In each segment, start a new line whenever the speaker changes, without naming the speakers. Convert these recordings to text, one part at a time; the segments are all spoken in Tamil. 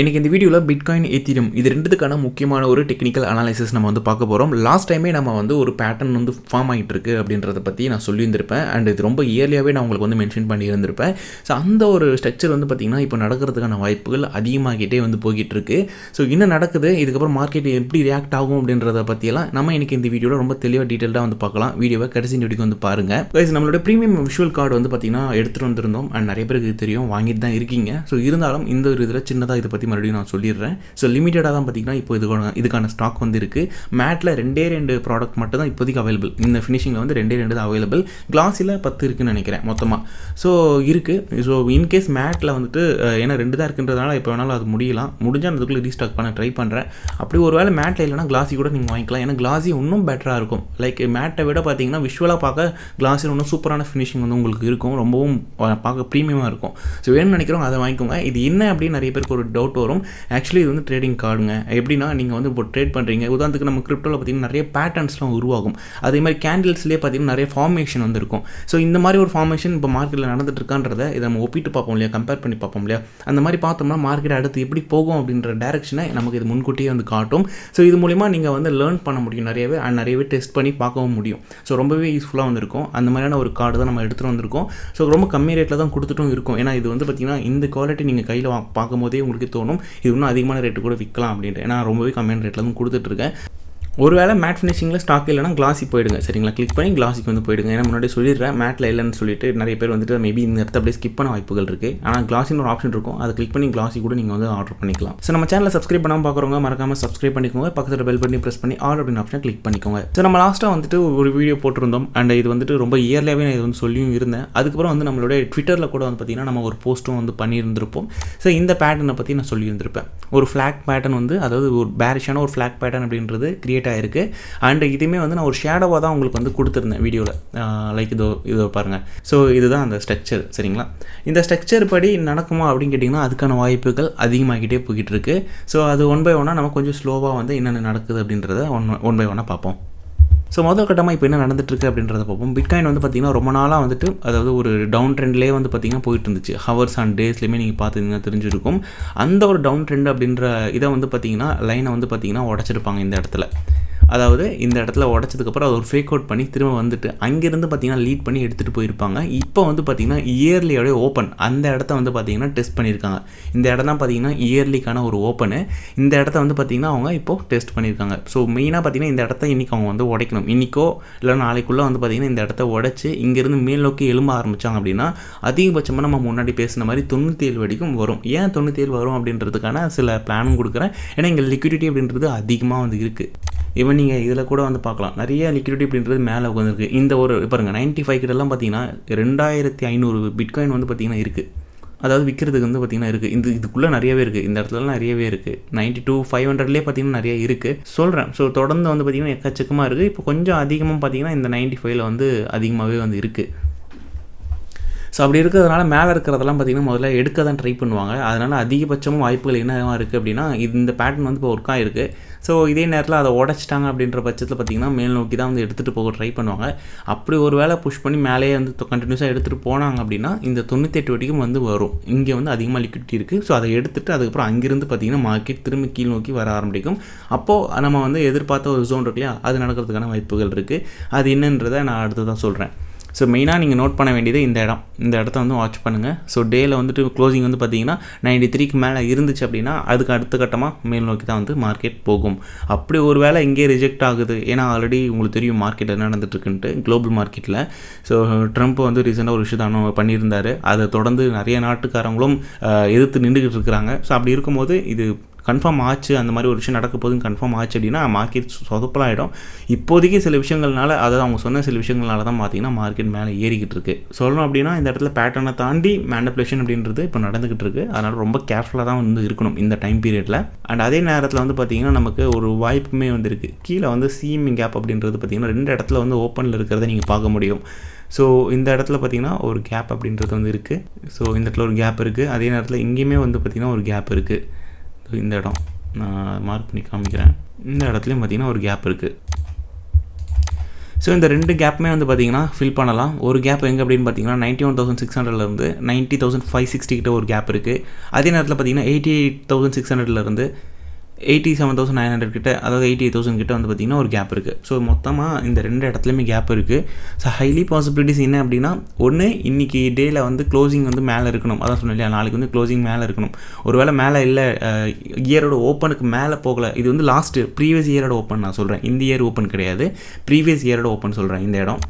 இன்றைக்கி இந்த வீடியோவில் பிட்காயின் எத்தீரியம் இது ரெண்டுத்துக்கான முக்கியமான ஒரு டெக்னிக்கல் அனாலிசிஸ் நம்ம வந்து பார்க்க போகிறோம். லாஸ்ட் டைமே நம்ம வந்து ஒரு பேட்டர்ன் வந்து ஃபார்ம் ஆகிட்டு இருக்கு அப்படின்றத பற்றி நான் சொல்லியிருந்திருப்பேன். அண்ட் இது ரொம்ப இயர்லியாகவே நான் உங்களுக்கு வந்து மென்ஷன் பண்ணியிருந்திருப்பேன். ஸோ அந்த ஒரு ஸ்ட்ரக்சர் வந்து பார்த்திங்கன்னா இப்போ நடக்கிறதுக்கான வாய்ப்புகள் அதிகமாகிட்டே வந்து போய்கிட்டு இருக்கு. ஸோ என்ன நடக்குது, இதுக்கப்புறம் மார்க்கெட் எப்படி ரியாக்ட் ஆகும் அப்படின்றத பற்றியெல்லாம் நம்ம இன்றைக்கி இந்த வீடியோவில் ரொம்ப தெளிவாக டீட்டெயிலாக வந்து பார்க்கலாம். வீடியோவை கடைசி வீடியோக்கு வந்து பாருங்கள். நம்மளோட ப்ரீமியம் விஷுவல் கார்டு வந்து பார்த்திங்கன்னா எடுத்துகிட்டு வந்திருந்தோம். அண்ட் நிறைய பேருக்கு தெரியும், வாங்கிட்டு தான் இருக்கீங்க. ஸோ இருந்தாலும் இந்த ஒரு இதில் சின்னதாக இதை பற்றி மறுபடியும் நான் சொல்லிடுறேன். ஸோ லிமிட்டடாக தான் பார்த்திங்கன்னா இப்போ இதுக்கான ஸ்டாக் வந்து இருக்குது. மேட்டில் ரெண்டு ப்ராடக்ட் மட்டும் தான் இப்போதைக்கு அவைலபிள். இந்த ஃபினிஷிங்கில் வந்து ரெண்டு தான் அவைலபிள். கிளாஸில் 10 இருக்குதுன்னு நினைக்கிறேன் மொத்தமாக. ஸோ இருக்குது. ஸோ இன்கேஸ் மேட்டில் வந்துட்டு ஏன்னா 2 தான் இருக்குன்றதுனால இப்போ வேணாலும் அது முடிஞ்சால் அதுக்குள்ளே ரீஸ்டாக் பண்ண ட்ரை பண்ணுறேன். அப்படி ஒரு வேளை மேட்டில் இல்லைனா கிளாஸி கூட நீங்கள் வாங்கிக்கலாம். ஏன்னா கிளாஸி இன்னும் பெட்டராக இருக்கும். லைக் மேட்டை விட பார்த்தீங்கன்னா விஷுவலாக பார்க்க கிளாஸில் இன்னும் சூப்பரான ஃபினிஷிங் வந்து உங்களுக்கு இருக்கும். ரொம்பவும் பார்க்க ப்ரீமியமாக இருக்கும். ஸோ வேணும்னு நினைக்கிறோம் அதை வாங்கிக்கோங்க. இது என்ன அப்படின்னு நிறைய பேருக்கு ஒரு டவுட் வரும். ஆக்சுவலி இது வந்து ட்ரேடிங் கார்டுங்க. எப்படின்னா நீங்கள் வந்து இப்போ ட்ரேட் பண்ணுறீங்க. உதாரணத்துக்கு நம்ம கிரிப்டோவில் பார்த்தீங்கன்னா நிறைய பேட்டர்ன்ஸ்லாம் உருவாகும். அதே மாதிரி கேண்டில்ஸ்லேயே பார்த்தீங்கன்னா நிறைய ஃபார்மேஷன் வந்து இருக்கும். ஸோ இந்த மாதிரி ஒரு ஃபார்மேஷன் இப்போ மார்க்கெட்டில் நடந்துட்டு இருக்கான்றதை இதை நம்ம ஒப்பிட்டு பார்ப்போம் இல்லையா, கம்பேர் பண்ணி பார்ப்போம் இல்லையா. அந்த மாதிரி பார்த்தோம்னா மார்க்கெட் அடுத்து எப்படி போகும் அப்படின்ற டேரக்ஷனை நமக்கு இது முன்கூட்டியே வந்து காட்டும். ஸோ இது மூலிமா நீங்கள் வந்து லேர்ன் பண்ண முடியும் நிறையவே டெஸ்ட் பண்ணி பார்க்கவும் முடியும். ஸோ ரொம்பவே யூஸ்ஃபுல்லாக வந்திருக்கும். அந்த மாதிரியான ஒரு கார்டு தான் நம்ம எடுத்துகிட்டு வந்திருக்கோம். ஸோ ரொம்ப கம்மி ரேட்டில் தான் கொடுத்துட்டும் இருக்கும். ஏன்னா இது வந்து பார்த்திங்கன்னா இந்த குவாலிட்டி நீங்கள் கையில் பார்க்கும் போதே உங்களுக்கு தோணும் இது இன்னும் அதிகமான ரேட்டு கூட விற்கலாம் அப்படின்ட்டு. ஏன்னா ரொம்பவே கம்மியான ரேட்டில் தான் கொடுத்துட்ருக்கேன். ஒருவேளை மேட் ஃபினிஷிங்கில் ஸ்டாக் இல்லைனா கிளாஸி போயிடுங்க. சரிங்களா, கிளிக் பண்ணி கிளாஸிக்கு வந்து போயிடுங்க. ஏன்னா முன்னாடி சொல்லிடுறேன், மேட்டில் இல்லைன்னு சொல்லிட்டு நிறைய பேர் வந்துட்டு மேபி இந்த இடத்த அப்படியே ஸ்கிப் பண்ண வாய்ப்புகள் இருக்குது. ஆனால் கிளாஸின்னு ஒரு ஆப்ஷன் இருக்கும், அதை கிளிக் பண்ணி கிளாஸி கூட நீங்கள் வந்து ஆர்டர் பண்ணிக்கலாம். ஸோ நம்ம சேனலை சப்ஸ்கிரைப் பண்ணாமல் பார்க்குறவங்க மறக்காமல் சப்ஸ்கிரைப் பண்ணிக்கோங்க. பக்கத்தில் பெல் பண்ணி ப்ரெஸ் பண்ணி ஆல் அப்படின்னு ஆப்ஷன் கிளிக் பண்ணிக்கோங்க. ஸோ நம்ம லாஸ்ட்டாக வந்துட்டு ஒரு வீடியோ போட்டிருந்தோம். அண்ட் இது வந்துட்டு ரொம்ப இயர்லியாகவே நான் இது வந்து சொல்லியும் இருந்தேன். அதுக்கப்புறம் வந்து நம்மளுடைய ட்விட்டரில் கூட வந்து பார்த்திங்கன்னா நம்ம ஒரு போஸ்ட்டும் வந்து பண்ணியிருந்திருப்போம். ஸோ இந்த பேட்டர்னை பற்றி நான் சொல்லியிருந்திருப்பேன். ஒரு ஃப்ளாக் பேட்டர்ன் வந்து, அதாவது ஒரு பேரிஷான ஒரு ஃப்ளாக் பேட்டர்ன் அப்படின்றது கிரியேட் ஆகிருக்கு. அண்ட் இதுவுமே வந்து நான் ஒரு ஷேடோவாக தான் உங்களுக்கு வந்து கொடுத்துருந்தேன் வீடியோவில். லைக் இதோ பாருங்கள். ஸோ இதுதான் அந்த ஸ்ட்ரக்சர். சரிங்களா, இந்த ஸ்ட்ரக்சர் படி நடக்குமா அப்படின்னு கேட்டிங்கன்னா அதுக்கான வாய்ப்புகள் அதிகமாகிட்டே போய்கிட்டு இருக்கு. ஸோ அது ஒன் பை ஒன்னாக நம்ம கொஞ்சம் ஸ்லோவாக வந்து என்னென்ன நடக்குது அப்படின்றத ஒன் பை ஒன்னாக பார்ப்போம். ஸோ முதல் கட்டமாக இப்போ என்ன நடந்துட்டுருக்கு அப்படின்றத பார்ப்போம். பிட்காயின் வந்து பார்த்திங்கன்னா ரொம்ப நாளாக வந்துட்டு, அதாவது ஒரு டவுன் ட்ரெண்ட்லேயே வந்து பார்த்திங்கன்னா போயிட்டு இருந்துச்சு. ஹவர்ஸ் அண்ட் டேஸ்லேயுமே நீங்கள் பார்த்துங்கன்னா தெரிஞ்சிருக்கும். அந்த ஒரு டவுன் ட்ரெண்ட் அப்படின்ற இதை வந்து பார்த்திங்கன்னா லைனை வந்து பார்த்திங்கன்னா உடச்சிருப்பாங்க இந்த இடத்துல. அதாவது இந்த இடத்துல உடச்சதுக்கப்புறம் அது ஒரு ஃபேக் அவுட் பண்ணி திரும்ப வந்துட்டு அங்கேருந்து பார்த்திங்கன்னா லீட் பண்ணி எடுத்துகிட்டு போயிருப்பாங்க. இப்போ வந்து பார்த்திங்கன்னா இயர்லியோடைய ஓப்பன் அந்த இடத்த வந்து பார்த்திங்கன்னா டெஸ்ட் பண்ணியிருக்காங்க. இந்த இடம் தான் பார்த்திங்கன்னா இயர்லிக்கான ஒரு ஓப்பனு. இந்த இடத்த வந்து பார்த்திங்கன்னா அவங்க இப்போது டெஸ்ட் பண்ணியிருக்காங்க. ஸோ மெயினாக பார்த்திங்கன்னா இந்த இடத்த இன்றைக்கி அவங்க வந்து உடைக்கணும். இன்றைக்கோ இல்லை நாளைக்குள்ளே வந்து பார்த்திங்கன்னா இந்த இடத்த உடச்சி இங்கேருந்து மேல் நோக்கி எழும்ப ஆரம்பித்தாங்க அப்படின்னா அதிகபட்சமாக நம்ம முன்னாடி பேசின மாதிரி 97 வரைக்கும் வரும். ஏன் 97 வரும் அப்படின்றதுக்கான சில பிளானும் கொடுக்குறேன். ஏன்னா இங்கே லிக்விடிட்டி அப்படின்றது அதிகமாக வந்து இருக்குது. ஈவன் நீங்கள் இதில் கூட வந்து பார்க்கலாம், நிறைய லிக்விடிட்டி அப்படின்றது மேலே உட்காந்துருக்கு. இந்த ஒரு பாருங்கள் 95 கிட்டலாம் பார்த்தீங்கன்னா 2500 பிட்காயின் வந்து பார்த்திங்கன்னா இருக்குது. அதாவது விற்கிறதுக்கு வந்து பார்த்திங்கன்னா இருக்குது. இதுக்குள்ளே நிறையவே இருக்குது. இந்த இடத்துலலாம் நிறையவே இருக்குது. 92,500லேயே பார்த்திங்கன்னா நிறைய இருக்குது சொல்கிறேன். ஸோ தொடர்ந்து வந்து பார்த்திங்கன்னா எக்கச்சக்கமாக இருக்குது. இப்போ கொஞ்சம் அதிகமாக பார்த்திங்கன்னா இந்த 95ல் வந்து அதிகமாகவே வந்து இருக்குது. ஸோ அப்படி இருக்கிறதுனால மேலே இருக்கிறதெல்லாம் பார்த்திங்கன்னா முதல்ல எடுக்க தான் ட்ரை பண்ணுவாங்க. அதனால் அதிகபட்சமும் வாய்ப்புகள் என்னவா இருக்குது அப்படின்னா இந்த பேட்டர்ன் வந்து இப்போ ஒர்க் ஆகிருக்கு. ஸோ இதே நேரத்தில் அதை உடச்சிட்டாங்க அப்படின்ற பட்சத்தில் பார்த்திங்கன்னா மேல் நோக்கி தான் வந்து எடுத்துகிட்டு போக ட்ரை பண்ணுவாங்க. அப்படி ஒரு வேளை புஷ் பண்ணி மேலேயே வந்து கண்டினியூஸாக எடுத்துகிட்டு போனாங்க அப்படின்னா இந்த 98 வரைக்கும் வந்து வரும். இங்கே வந்து அதிகமாக லிக்விடிட்டி இருக்குது. ஸோ அதை எடுத்துகிட்டு அதுக்கப்புறம் அங்கேருந்து பார்த்திங்கன்னா மார்க்கெட் திரும்பி கீழ் நோக்கி வர ஆரம்பிக்கும். அப்போது நம்ம வந்து எதிர்பார்த்த ஒரு ஜோன் இருக்கு இல்லையா, அது நடக்கிறதுக்கான வாய்ப்புகள் இருக்குது. அது என்னன்றதை நான் அடுத்து தான் சொல்கிறேன். ஸோ மெயினாக நீங்கள் நோட் பண்ண வேண்டியது இந்த இடத்த வந்து வாட்ச் பண்ணுங்கள். ஸோ டேயில் வந்துட்டு க்ளோசிங் வந்து பார்த்திங்கன்னா 93க்கு மேலே இருந்துச்சு அப்படின்னா அதுக்கு அடுத்த கட்டமாக மேல் நோக்கி தான் வந்து மார்க்கெட் போகும். அப்படி ஒரு வேளை இங்கே ரிஜெக்ட் ஆகுது, ஏன்னா ஆல்ரெடி உங்களுக்கு தெரியும் மார்க்கெட் என்ன நடந்துட்டுருக்குன்ட்டு குளோபல் மார்க்கெட்டில். ஸோ ட்ரம்ப் வந்து ரீசெண்டாக ஒரு விஷயத்தை பண்ணியிருந்தார். அதை தொடர்ந்து நிறைய நாட்டுக்காரங்களும் எதிர்த்து நின்றுக்கிட்டு இருக்கிறாங்க. ஸோ அப்படி இருக்கும்போது இது கன்ஃபார்ம் ஆச்சு, அந்த மாதிரி ஒரு விஷயம் நடக்க போதுன்னு கன்ஃபார்ம் ஆச்சு அப்படின்னா மார்க்கெட் சொதப்பலாகிடும். இப்போதைக்கு சில விஷயங்கள்னால, அதாவது அவங்க சொன்ன சில விஷயங்கள்னால தான் பார்த்திங்கன்னா மார்க்கெட் மேலே ஏறிக்கிட்டு இருக்குது. சொல்லணும் அப்படின்னா இந்த இடத்துல பேட்டர்னை தாண்டி மேனிபுலேஷன் அப்படின்றது இப்போ நடந்துக்கிட்டு இருக்குது. அதனால் ரொம்ப கேர்ஃபுல்லாக தான் வந்து இருக்கணும் இந்த டைம் பீரியடில். அண்ட் அதே நேரத்தில் வந்து பார்த்திங்கன்னா நமக்கு ஒரு வாய்ப்புமே வந்துருக்கு. கீழே வந்து சிஎம்இ கேப் அப்படின்றது பார்த்திங்கன்னா 2 இடத்துல வந்து ஓப்பனில் இருக்கிறத நீங்கள் பார்க்க முடியும். ஸோ இந்த இடத்துல பார்த்திங்கன்னா ஒரு கேப் அப்படின்றது வந்து இருக்குது. ஸோ இந்த இடத்துல ஒரு கேப் இருக்குது. அதே நேரத்தில் இங்கேயுமே வந்து பார்த்திங்கன்னா ஒரு கேப் இருக்குது. இந்த இடம் நான் மார்க் பண்ணி காமிக்கிறேன். இந்த இடத்துலையும் பார்த்திங்கன்னா ஒரு கேப் இருக்குது. ஸோ இந்த 2 கேப்புமே வந்து பார்த்திங்கன்னா ஃபில் பண்ணலாம். ஒரு கேப் எங்கே அப்படின்னு பார்த்தீங்கன்னா 91,600லேருந்து 90,560 கிட்ட ஒரு கேப் இருக்குது. அதே நேரத்தில் பார்த்தீங்கன்னா 88,600லேருந்து 87,900 கிட்ட, அதாவது 88,000 கிட்ட வந்து பார்த்திங்கன்னா ஒரு கேப் இருக்குது. ஸோ மொத்தமாக இந்த 2 இடத்துலையுமே கேப் இருக்குது. ஸோ ஹைலி பாசிபிலிட்டிஸ் என்ன அப்படின்னா, ஒன்று இன்றைக்கி டேயில் வந்து க்ளோசிங் வந்து மேலே இருக்கணும். அதான் சொன்னேன் இல்லையா, நாளைக்கு வந்து க்ளோசிங் மேலே இருக்கணும். ஒரு வேளை மேலே இல்லை, இயரோட ஓப்பனுக்கு மேலே போகலை. இது வந்து ப்ரீவியஸ் இயரோட ஓப்பன் நான் சொல்கிறேன், இந்த இயர் ஓப்பன் கிடையாது, ப்ரீவியஸ் இயரோட ஓப்பன் சொல்கிறேன் இந்த இடம்.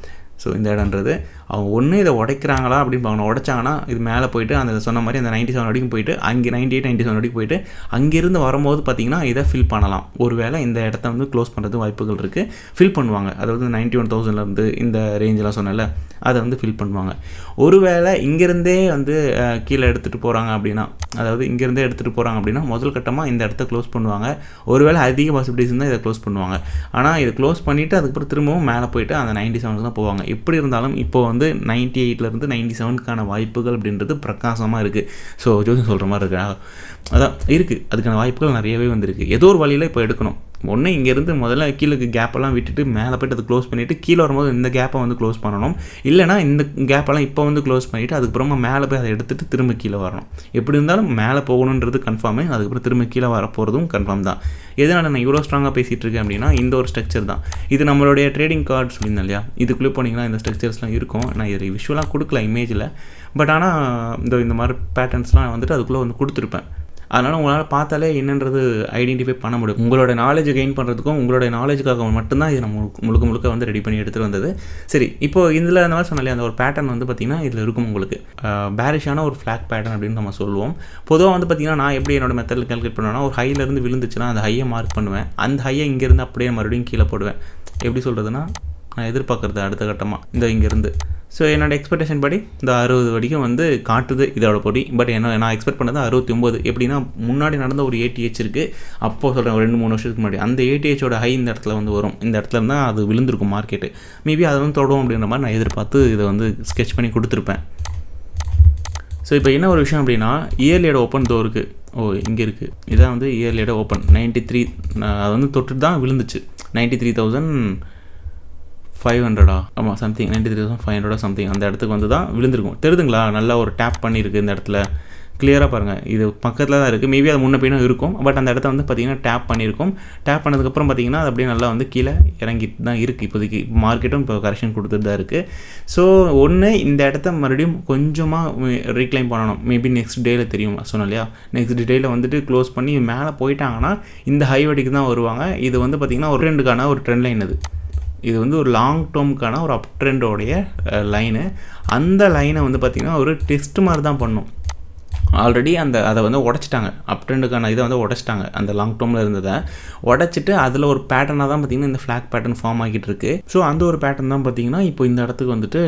ஸோ இந்த இடம்ன்றது அவங்க ஒன்று இதை உடைக்கிறாங்களா அப்படின்னு பார்க்கணும். உடைச்சாங்கன்னா இது மேலே போயிட்டு அந்த சொன்ன மாதிரி அந்த 97 வரைக்கும் போயிட்டு அங்கே 98, 97 வரைக்கும் போயிட்டு அங்கேருந்து வரும்போது பார்த்திங்கன்னா இதை ஃபில் பண்ணலாம். ஒரு வேளை இந்த இடத்த வந்து க்ளோஸ் பண்ணுறது வாய்ப்புகள் இருக்குது, ஃபில் பண்ணுவாங்க. அதாவது 91,000லேருந்து இந்த ரேஞ்செலாம் சொன்னல அதை வந்து ஃபில் பண்ணுவாங்க. ஒருவேளை இங்கேருந்தே வந்து கீழே எடுத்துகிட்டு போகிறாங்க அப்படின்னா, அதாவது இங்கேருந்தே எடுத்துகிட்டு போகிறாங்க அப்படின்னா முதல் கட்டமாக இந்த இடத்த க்ளோஸ் பண்ணுவாங்க. ஒருவேளை அதிக பாசிபிலிட்டிஸ் இருந்தால் இதை க்ளோஸ் பண்ணுவாங்க. ஆனால் இதை க்ளோஸ் பண்ணிவிட்டு அதுக்கப்புறம் திரும்பவும் மேலே போயிட்டு அந்த 97 தான் போவாங்க. எப்படி இருந்தாலும் இப்போ வந்து 98லேருந்து 97க்கான வாய்ப்புகள் அப்படின்றது பிரகாசமாக இருக்குது. ஸோ ஜோசியம் சொல்கிற மாதிரி இருக்கா, அதான் இருக்குது, அதுக்கான வாய்ப்புகள் நிறையவே வந்துருக்கு. ஏதோ ஒரு வழியில் இப்போ எடுக்கணும். ஒன்று இங்கேருந்து முதல்ல கீழே கேப்பெல்லாம் விட்டுட்டு மேலே போய்ட்டு அதை க்ளோஸ் பண்ணிவிட்டு கீழே வரும்போது இந்த கேப்பை வந்து க்ளோஸ் பண்ணணும். இல்லைனா இந்த கேப்பெல்லாம் இப்போ வந்து க்ளோஸ் பண்ணிவிட்டு அதுக்கப்புறமா மேலே போய் அதை எடுத்துகிட்டு திரும்ப கீழே வரணும். எப்படி இருந்தாலும் மேலே போகணுன்றது கன்ஃபார்மு, அதுக்கப்புறம் திரும்ப கீழே வர போகிறதும் கன்ஃபார்ம் தான். எதனால் நான் இவ்வளோ ஸ்ட்ராங்காக பேசிகிட்டு இருக்கேன் அப்படின்னா, இந்த ஒரு ஸ்ட்ரக்சர் தான் இது. நம்மளுடைய ட்ரேடிங் கார்டு சொல்லியிருந்தேன் இல்லையா, இதுக்குள்ளே போனீங்கன்னா இந்த ஸ்ட்ரக்சர்ஸ்லாம் இருக்கும். நான் இது விஷுவலாக கொடுக்கல இமேஜில், பட் ஆனால் இந்த மாதிரி பேட்டர்ன்ஸ்லாம் வந்துட்டு அதுக்குள்ளே வந்து கொடுத்துருப்பேன். அதனால் உங்களால் பார்த்தாலே என்னன்றது ஐடென்டிஃபை பண்ண முடியும். உங்களோட நாலேஜ் கெயின் பண்ணுறதுக்கும் உங்களுடைய நாலேஜுக்காக மட்டும்தான் இது நம்ம முழுக்க வந்து ரெடி பண்ணி எடுத்துகிட்டு வந்தது. சரி, இப்போது இதில் அந்த மாதிரி சொன்னாலே அந்த ஒரு பேட்டர்ன் வந்து பார்த்திங்கன்னா இதில் இருக்கும் உங்களுக்கு பேரிஷான ஒரு ஃப்ளாக் பேட்டர்ன் அப்படின்னு நம்ம சொல்லுவோம். பொதுவாக வந்து பார்த்திங்கன்னா நான் எப்படி என்னோட மெத்தடில் கால்குலேட் பண்ணுவேன்னா, ஒரு ஹையிலேருந்து விழுந்துச்சுன்னா அந்த ஹையை மார்க் பண்ணுவேன். அந்த ஹையை இங்கேருந்து அப்படியே மறுபடியும் கீழே போடுவேன். எப்படி சொல்கிறதுனா, நான் எதிர்பார்க்குறது அடுத்த கட்டமாக இந்த இங்கேருந்து. ஸோ என்னோடய எக்ஸ்பெக்டேஷன் படி இந்த 60 வரைக்கும் வந்து காட்டுது இதோட பொடி. பட் நான் எக்ஸ்பெக்ட் பண்ணது 69. எப்படின்னா முன்னாடி நடந்த ஒரு ATH இருக்குது, அப்போது சொல்கிறேன் ஒரு 2-3 வருஷத்துக்கு முன்னாடி அந்த ATHோட ஹை இந்த இடத்துல வந்து வரும். இந்த இடத்துல இருந்தால் அது விழுந்திருக்கும் மார்க்கெட்டு. மேபி அதை வந்து தொடும் அப்படின்ற மாதிரி நான் எதிர்பார்த்து இதை வந்து ஸ்கெட்ச் பண்ணி கொடுத்துருப்பேன். ஸோ இப்போ என்ன ஒரு விஷயம் அப்படின்னா, இயர்லியோட ஓப்பன் தோ இருக்குது. இங்கே இருக்குது, இதான் வந்து இயர்லியோட ஓப்பன் 93. அது வந்து தொட்டுட்டு தான் விழுந்துச்சு. 93,500 ஆமாம், சம்திங் 93,500 சம்திங் அந்த இடத்துக்கு வந்து தான் விழுந்திருக்கும். தெரியுதுங்களா, நல்லா ஒரு டேப் பண்ணியிருக்கு இந்த இடத்துல. கிளியராக பாருங்கள், இது பக்கத்தில் தான் இருக்குது. மேபி அது முன்ன பின்னும் இருக்கும், பட் அந்த இடத்த வந்து பார்த்திங்கன்னா டேப் பண்ணியிருக்கும். டேப் பண்ணதுக்கப்புறம் பார்த்திங்கன்னா அது அப்படியே நல்லா வந்து கீழே இறங்கிட்டு தான் இருக்குது. இப்போதைக்கு மார்க்கெட்டும் இப்போ கரெக்ஷன் கொடுத்துட்டு தான் இருக்குது. ஸோ ஒன்று இந்த இடத்த மறுபடியும் கொஞ்சமாக ரீக்ளைம் பண்ணணும். மேபி நெக்ஸ்ட் டேயில் தெரியும் சொன்னோம் இல்லையா, நெக்ஸ்ட் டேயில் வந்துட்டு க்ளோஸ் பண்ணி மேலே போயிட்டாங்கன்னா இந்த ஹை வடிக்கு தான் வருவாங்க. இது வந்து பார்த்திங்கன்னா ஒரு ட்ரெண்டுக்கான ஒரு ட்ரெண்ட் லைன். இது வந்து ஒரு லாங் டேர்முக்கான ஒரு அப் ட்ரெண்டோடைய லைனு. அந்த லைனை வந்து பார்த்திங்கன்னா ஒரு டெஸ்ட் மாதிரி தான் பண்ணும். ஆல்ரெடி அதை வந்து உடச்சிட்டாங்க, அப் ட்ரெண்டுக்கான இதை வந்து உடச்சிட்டாங்க. அந்த லாங் டேர்மில் இருந்ததை உடச்சிட்டு அதில் ஒரு பேட்டர்னாக தான் பார்த்திங்கன்னா இந்த ஃப்ளாக் பேட்டர்ன் ஃபார்ம் ஆகிட்டு இருக்குது. ஸோ அந்த ஒரு பேட்டர்ன் தான் பார்த்திங்கன்னா இப்போ இந்த இடத்துக்கு வந்துட்டு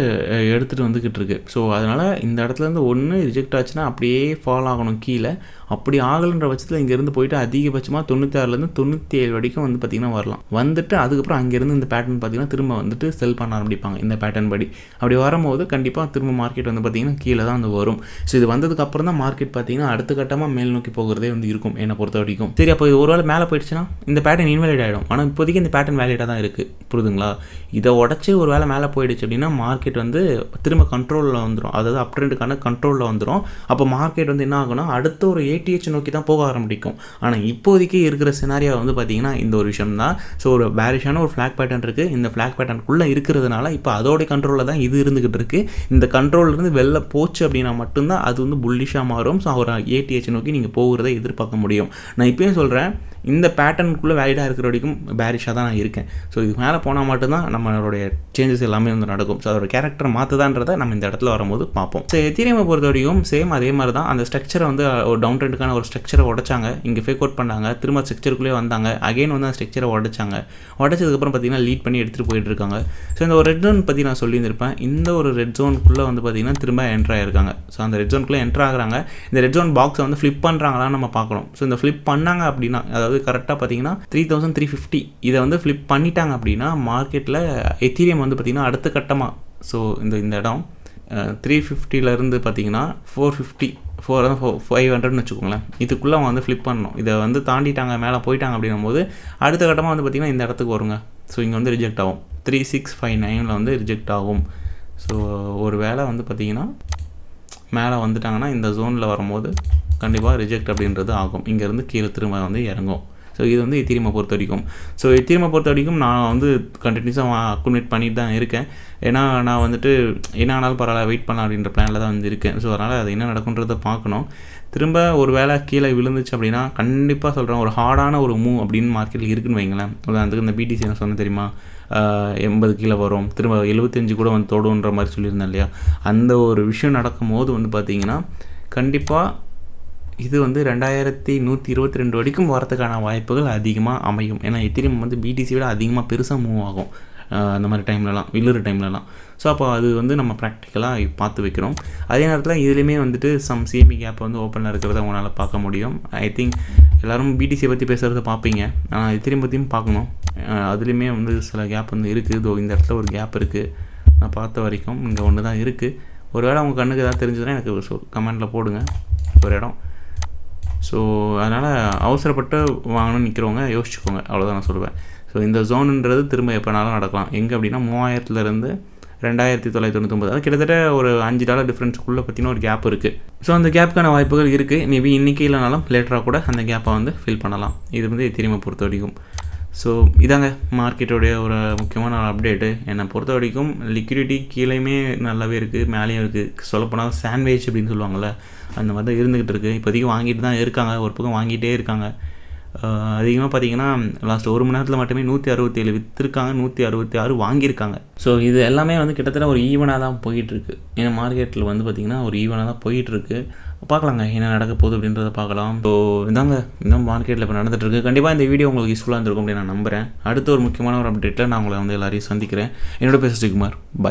எடுத்துகிட்டு வந்துக்கிட்டு இருக்குது. ஸோ அதனால் இந்த இடத்துலேருந்து ஒன்று ரிஜெக்ட் ஆச்சுன்னா அப்படியே ஃபால் ஆகணும் கீழே. அப்படி ஆகலைன்ற பட்சத்தில் இங்கேருந்து போயிட்டு அதிகபட்சமாக 96லேருந்து 97 வரைக்கும் வந்து பார்த்திங்கன்னா வரலாம். வந்துட்டு அதுக்கப்புறம் அங்கேருந்து இந்த பேட்டர்ன் பார்த்திங்கன்னா திரும்ப வந்துட்டு செல் பண்ண ஆரம்பிப்பாங்க இந்த பேட்டர்ன் படி. அப்படி வரும்போது கண்டிப்பாக திரும்ப மார்க்கெட் வந்து பார்த்திங்கன்னா கீழே தான் வந்து வரும். ஸோ இது வந்ததுக்கப்புறம் தான் மார்க்கெட் பார்த்திங்கன்னா அடுத்த கட்டமாக மேல் நோக்கி போகிறதே வந்து இருக்கும் என்னை பொறுத்த வரைக்கும். சரி, அப்போ இது ஒரு வேளை மேலே போயிடுச்சுன்னா இந்த பேட்டர்ன் இன்வேலிட் ஆகிடும். ஆனால் இப்போதைக்கு இந்த பேட்டர்ன் வேலிடாக தான் இருக்குது, புரியுதுங்களா? இதை உடச்சி ஒரு வேளை மேலே போயிடுச்சு அப்படின்னா மார்க்கெட் வந்து திரும்ப கண்ட்ரோலில் வந்துடும். அதாவது அப் ட்ரெண்டுக்கான கண்ட்ரோலில் வந்துடும். அப்போ மார்க்கெட் வந்து என்ன ஆகும்னா அடுத்த ஒரு ATH நோக்கி தான் போக ஆரம்பிக்கும். ஆனால் இப்போதைக்கு இருக்கிற சினாரியா வந்து பார்த்திங்கன்னா இந்த ஒரு விஷயம் தான். ஸோ ஒரு பேரிஷான ஒரு ஃப்ளாக் பேட்டர்ன் இருக்குது. இந்த ஃப்ளாக் பேட்டர்னுக்குள்ளே இருக்கிறதுனால இப்போ அதோடைய கண்ட்ரோலில் தான் இது இருந்துக்கிட்டு இருக்குது. இந்த கண்ட்ரோல்லேருந்து வெளில போச்சு அப்படின்னா மட்டும்தான் அது வந்து புல்லிஷாக மாறும். ஸோ ஒரு ATH நோக்கி நீங்கள் போகிறத எதிர்பார்க்க முடியும். நான் இப்போயும் சொல்கிறேன், இந்த பேட்டர்னுக்குள்ளே வேலிடாக இருக்கிற வரைக்கும் பேரிஷாக தான் நான் இருக்கேன். ஸோ இது மேலே போனால் மட்டும்தான் நம்மளுடைய சேஞ்சஸ் எல்லாமே வந்து நடக்கும். ஸோ அதோட கேரக்டர் மாற்றுதான்றதை நம்ம இந்த இடத்துல வரும்போது பார்ப்போம். ஸோ எத்தீரியமை பொறுத்த வரைக்கும் சேம் அதே மாதிரி தான். அந்த ஸ்ட்ரக்சரை வந்து ஒரு டவுன் ட்ரெண்டுக்கான ஒரு ஸ்ட்ரக்சரை உடைச்சாங்க, இங்கே ஃபேக் அவுட் பண்ணாங்க, திரும்ப ஸ்ட்ரக்சருக்குள்ளே வந்தாங்க, அகைன் வந்து அந்த ஸ்ட்ரக்சரை உடைச்சாங்க. உடைச்சதுக்கப்புறம் பார்த்திங்கன்னா லீட் பண்ணி எடுத்துகிட்டு போயிட்டு இருக்காங்க. ஸோ இந்த ஒரு ரெட் ஜோன் பற்றி நான் சொல்லியிருந்திருப்பேன். இந்த ஒரு ரெட் ஜோனுக்குள்ளே வந்து பார்த்திங்கன்னா திரும்ப என்ட்ரு ஆகிருக்காங்க. ஸோ அந்த ரெட் ஜோனுக்குள்ளே என்ட்ரு ஆகுறாங்க. இந்த ரெட் ஜோன் பாக்ஸை வந்து ஃப்ளிப் பண்ணுறாங்களான்னு நம்ம பார்க்கணும். ஸோ இந்த ஃப்ளிப் பண்ணாங்க அப்படின்னா, அதாவது கரெக்டாக பார்த்தீங்கன்னா 3350 இதை வந்து ஃப்ளிப் பண்ணிட்டாங்க அப்படின்னா மார்க்கெட்டில் எத்தீரியம் வந்து பார்த்திங்கன்னா அடுத்த கட்டமாக, ஸோ இந்த இடம் 350லேருந்து பார்த்திங்கன்னா 500ன்னு வச்சுக்கோங்களேன், இதுக்குள்ளே அவங்க வந்து ஃப்ளிப் பண்ணணும். இதை வந்து தாண்டிட்டாங்க, மேலே போயிட்டாங்க அப்படின்னும் போது அடுத்த கட்டமாக வந்து பார்த்திங்கன்னா இந்த இடத்துக்கு வருங்க. ஸோ இங்கே வந்து ரிஜெக்ட் ஆகும். 3659 வந்து ரிஜெக்ட் ஆகும். ஸோ ஒரு வேளை வந்து பார்த்திங்கன்னா மேலே வந்துட்டாங்கன்னா இந்த ஜோனில் வரும்போது கண்டிப்பாக ரிஜெக்ட் அப்படின்றது ஆகும். இங்கேருந்து கீழே திரும்ப வந்து இறங்கும். ஸோ இது வந்து எத்தீரியமை பொறுத்த வரைக்கும். ஸோ எத்தீரியமை பொறுத்த வரைக்கும் நான் வந்து கண்டினியூஸாக அக்குமுலேட் பண்ணிட்டு தான் இருக்கேன். ஏன்னா நான் வந்துட்டு என்ன ஆனாலும் பரவாயில்ல வெயிட் பண்ணலாம் அப்படின்ற பிளானில் தான் வந்து இருக்கேன். ஸோ அதனால் அது என்ன நடக்குன்றதை பார்க்கணும். திரும்ப ஒரு வேளை கீழே விழுந்துச்சு அப்படின்னா கண்டிப்பாக சொல்கிறேன், ஒரு ஹார்டான ஒரு மூவ் அப்படின்னு மார்க்கெட்டில் இருக்குன்னு வைங்களேன். அதுக்கு இந்த பிடிசி என்ன சொன்னேன் தெரியுமா, 80 கீழே வரும், திரும்ப 75 கூட வந்து தொடுன்ற மாதிரி சொல்லியிருந்தேன் இல்லையா. அந்த ஒரு விஷயம் நடக்கும்போது வந்து பார்த்திங்கன்னா கண்டிப்பாக இது வந்து 2122 வரைக்கும் வரதுக்கான வாய்ப்புகள் அதிகமாக அமையும். ஏன்னா எத்தீரியம் வந்து பிடிசி விட அதிகமாக பெருசாக மூவ் ஆகும் அந்த மாதிரி டைம்லலாம், விழுற டைம்லலாம். ஸோ அப்போ அது வந்து நம்ம ப்ராக்டிக்கலாக பார்த்து வைக்கிறோம். அதே நேரத்தில் இதுலேயுமே வந்துட்டு சம் சிஎம்பி கேப் வந்து ஓப்பனில் இருக்கிறத உங்களால் பார்க்க முடியும். ஐ திங்க் எல்லோரும் பிடிசியை பற்றி பேசுகிறத பார்ப்பீங்க, ஆனால் எத்தீரியம் பற்றியும் பார்க்கணும். அதுலேயுமே வந்து சில கேப் வந்து இருக்குது. இதோ இந்த இடத்துல ஒரு கேப் இருக்குது, நான் பார்த்த வரைக்கும் இங்கே ஒன்று தான் இருக்குது. ஒரு வேளை உங்கள் கண்ணுக்கு ஏதாவது தெரிஞ்சதுன்னா எனக்கு கமெண்டில் போடுங்க ஒரு இடம். ஸோ அதனால் அவசரப்பட்டு வாங்கணும்னு நிற்கிறவங்க யோசிச்சுக்கோங்க, அவ்வளோதான் நான் சொல்லுவேன். ஸோ இந்த ஜோனுன்றது திரும்ப எப்போனாலும் நடக்கலாம். எங்கே அப்படின்னா 3000லேருந்து 2999, அது கிட்டத்தட்ட ஒரு $5 டிஃப்ரென்ஸுக்குள்ளே பார்த்திங்கன்னா ஒரு கேப் இருக்குது. ஸோ அந்த கேப்புக்கான வாய்ப்புகள் இருக்குது. மேபி இன்றைக்கி இல்லைனாலும் லேட்டராக கூட அந்த கேப்பை வந்து ஃபில் பண்ணலாம். இது வந்து எத்தீரியமை பொறுத்த வரைக்கும். ஸோ இதாங்க மார்க்கெட்டோடைய ஒரு முக்கியமான அப்டேட்டு. என்னை பொறுத்த வரைக்கும் லிக்விடிட்டி கீழேயுமே நல்லாவே இருக்குது, மேலேயும் இருக்குது. சொல்லப்போனால் சாண்ட்விச் அப்படின்னு சொல்லுவாங்கள்ல, அந்த மாதிரி தான் இருந்துக்கிட்டு இருக்குது. இப்போதைக்கு வாங்கிட்டு தான் இருக்காங்க, ஒரு பக்கம் வாங்கிட்டே இருக்காங்க. அதிகமாக பார்த்திங்கன்னா லாஸ்ட் 1 மணி நேரத்தில் மட்டுமே 167 விற்றுருக்காங்க, 166 வாங்கியிருக்காங்க. ஸோ இது எல்லாமே வந்து கிட்டத்தட்ட ஒரு ஈவனாக தான் போயிட்டுருக்கு. ஏன்னா மார்க்கெட்டில் வந்து பார்த்திங்கன்னா ஒரு ஈவனாக தான் போயிட்டுருக்கு. பார்க்கலாங்க என்ன நடக்க போகுது அப்படின்றத பார்க்கலாம். ஸோ இதாங்க இன்னும் மார்க்கெட்டில் இப்போ நடந்துகிட்ருக்கு. கண்டிப்பாக இந்த வீடியோ உங்களுக்கு யூஸ்ஃபுல்லாக இருந்திருக்கும் அப்படின்னு நான் நம்புகிறேன். அடுத்த ஒரு முக்கியமான ஒரு அப்டேட்டில் நான் உங்களை வந்து எல்லாரையும் சந்திக்கிறேன். என்னோட பேர் ஸ்ரீகுமார். பாய்.